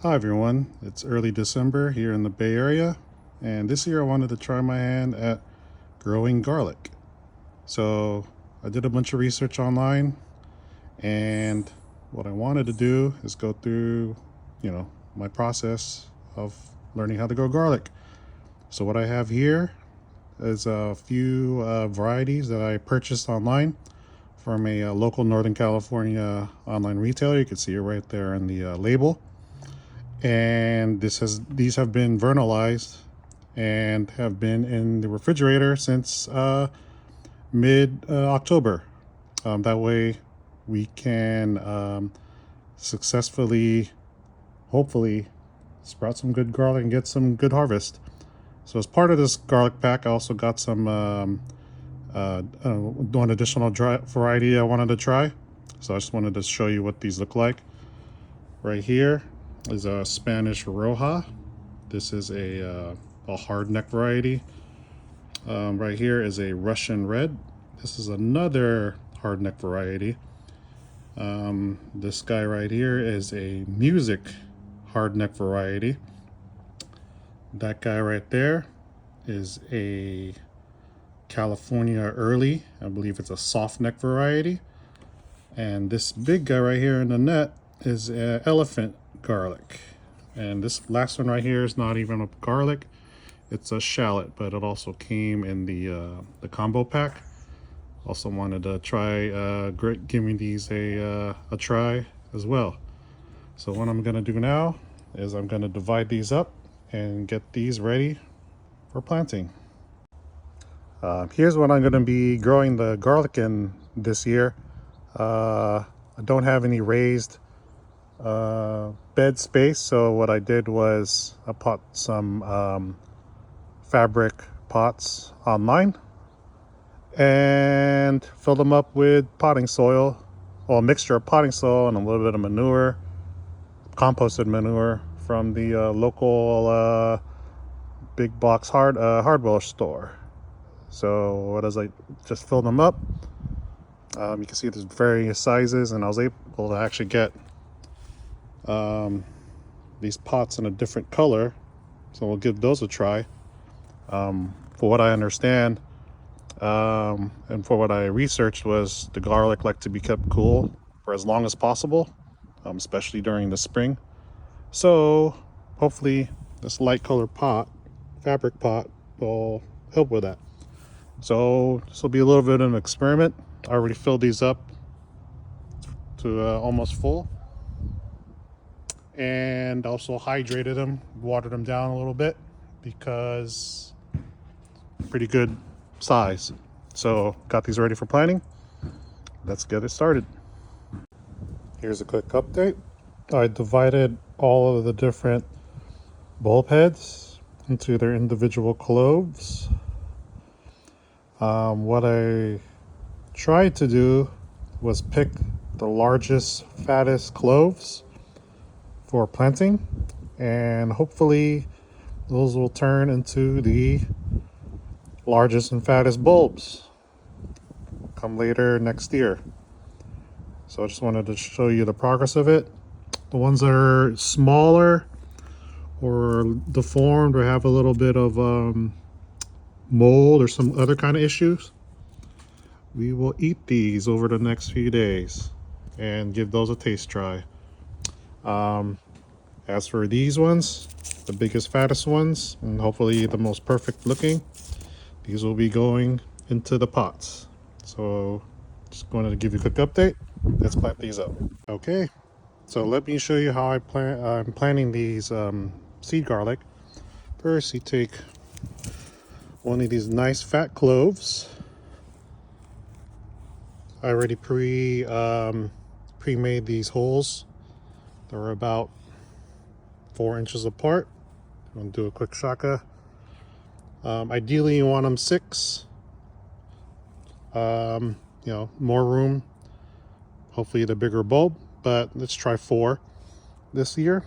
Hi everyone, it's early December here in the Bay Area, and this year I wanted to try my hand at growing garlic. So I did a bunch of research online, and what I wanted to do is go through, my process of learning how to grow garlic. So what I have here is a few varieties that I purchased online from a local Northern California online retailer. You can see it right there on the label, and these have been vernalized and have been in the refrigerator since mid October. That way we can successfully, hopefully, sprout some good garlic and get some good harvest. So as part of this garlic pack, I also got some one additional variety I wanted to try. So I just wanted to show you what these look like. Right here is a Spanish Roja. This is a hard neck variety. Right here is a Russian Red. This is another hard neck variety. This guy right here is a Music hard neck variety. That guy right there is a California Early. I believe it's a soft neck variety. And this big guy right here in the net is elephant garlic. And this last one right here is not even a garlic, it's a shallot, but it also came in the combo pack. Also wanted to try giving these a try as well. So what I'm gonna do now is I'm gonna divide these up and get these ready for planting. Here's what I'm gonna be growing the garlic in this year. I don't have any raised bed space, so what I did was I bought some fabric pots online and filled them up with potting soil, well, a mixture of potting soil and a little bit of manure, composted manure from the local big box hardware store. So what is, I just filled them up. You can see there's various sizes, and I was able to actually get these pots in a different color, so we'll give those a try. For what I understand, and for what I researched, was the garlic like to be kept cool for as long as possible, especially during the spring. So hopefully this light color fabric pot, will help with that. So this will be a little bit of an experiment. I already filled these up to almost full, and also hydrated them, watered them down a little bit, because pretty good size. So got these ready for planting. Let's get it started. Here's a quick update. I divided all of the different bulb heads into their individual cloves. What I tried to do was pick the largest, fattest cloves for planting, and hopefully those will turn into the largest and fattest bulbs come later next year. So I just wanted to show you the progress of it. The ones that are smaller or deformed or have a little bit of mold or some other kind of issues, we will eat these over the next few days and give those a taste try. As for these ones, the biggest, fattest ones, and hopefully the most perfect looking, these will be going into the pots. So just wanted to give you a quick update. Let's plant these up. Okay, so let me show you how I'm planting these seed garlic. First, you take one of these nice fat cloves. I already pre-made these holes. They're about 4 inches apart. I'm gonna do a quick shaka. Ideally you want them 6. More room, hopefully the bigger bulb, but let's try 4 this year.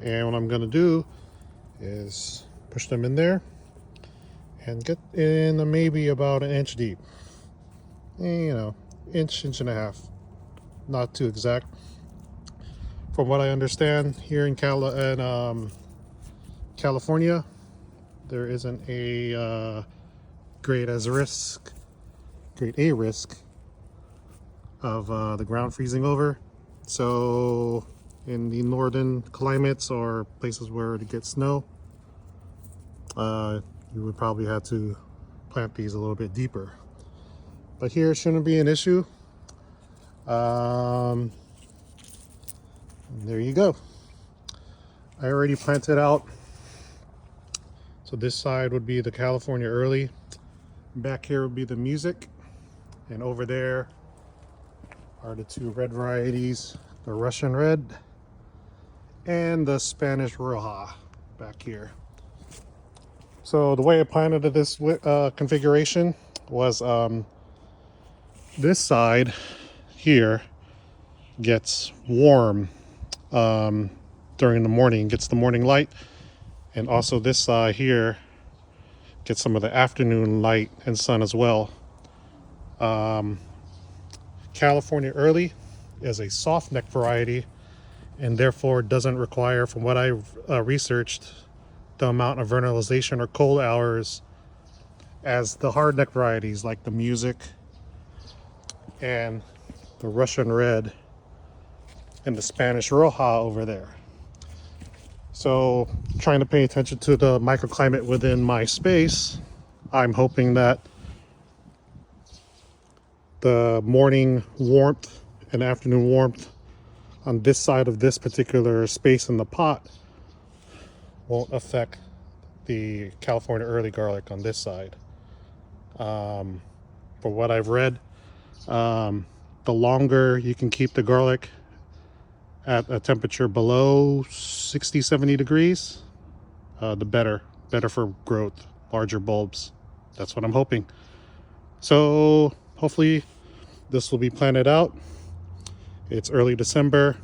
And what I'm gonna do is push them in there and get in maybe about an inch deep. And, inch and a half, not too exact. From what I understand, here in California, there isn't a grade A risk of the ground freezing over. So in the northern climates or places where it gets snow, you would probably have to plant these a little bit deeper. But here it shouldn't be an issue. There you go. I already planted out. So this side would be the California early. Back here would be the music. And over there are the two red varieties, the Russian red and the Spanish Roja back here. So the way I planted this configuration was this side here gets warm during the morning, gets the morning light, and also this side here gets some of the afternoon light and sun as well. California early is a soft neck variety and therefore doesn't require, from what I've researched, the amount of vernalization or cold hours as the hard neck varieties like the music and the Russian red and the Spanish Roja over there. So trying to pay attention to the microclimate within my space, I'm hoping that the morning warmth and afternoon warmth on this side of this particular space in the pot won't affect the California early garlic on this side. For what I've read, the longer you can keep the garlic at a temperature below 60-70 degrees, the better for growth, larger bulbs. That's what I'm hoping. So hopefully this will be planted out. It's early December.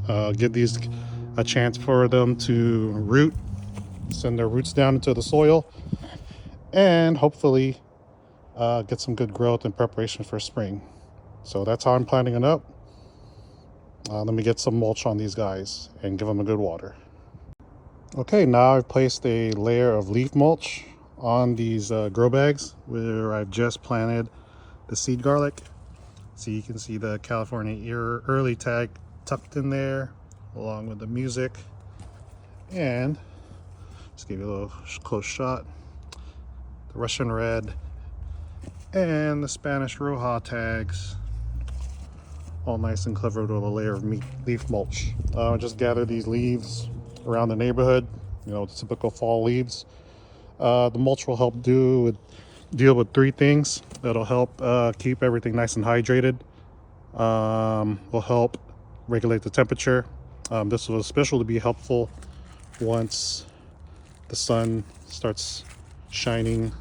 Give these a chance for them to root, send their roots down into the soil, and hopefully get some good growth in preparation for spring. So that's how I'm planning it up. Let me get some mulch on these guys and give them a good water. Okay, now I've placed a layer of leaf mulch on these grow bags where I've just planted the seed garlic. So you can see the California early tag tucked in there along with the music. And just give you a little close shot. The Russian red and the Spanish Roja tags, all nice and covered with a layer of leaf mulch. Just gather these leaves around the neighborhood, you know, the typical fall leaves. The mulch will help deal with three things. That'll help keep everything nice and hydrated. Will help regulate the temperature. This will especially be helpful once the sun starts shining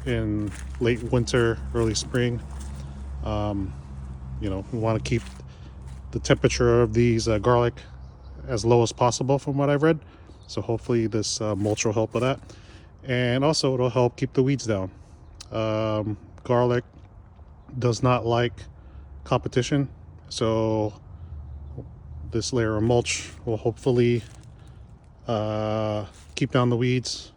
in late winter, early spring. You know, we want to keep the temperature of these garlic as low as possible from what I've read. So hopefully this mulch will help with that. And also it'll help keep the weeds down. Garlic does not like competition. So this layer of mulch will hopefully keep down the weeds,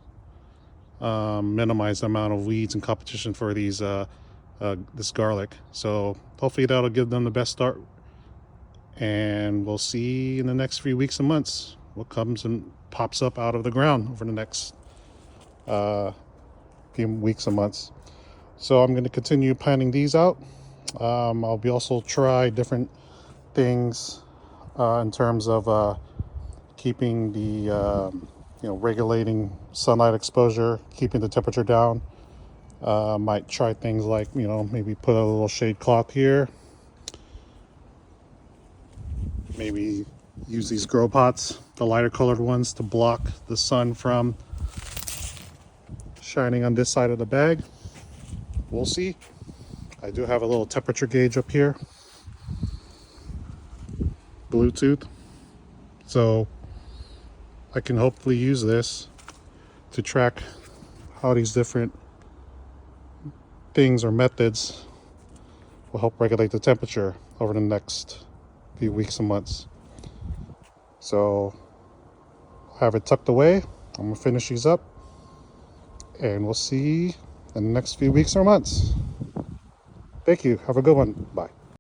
minimize the amount of weeds and competition for these this garlic. So hopefully that'll give them the best start, and we'll see in the next few weeks and months what comes and pops up out of the ground over the next few weeks and months. So I'm going to continue planting these out. I'll be also try different things in terms of keeping the regulating sunlight exposure, keeping the temperature down. Might try things like, maybe put a little shade cloth here. Maybe use these grow pots, the lighter colored ones, to block the sun from shining on this side of the bag. We'll see. I do have a little temperature gauge up here, Bluetooth, so I can hopefully use this to track how these different things or methods will help regulate the temperature over the next few weeks and months. So I'll have it tucked away. I'm gonna finish these up, and we'll see in the next few weeks or months. Thank you. Have a good one. Bye.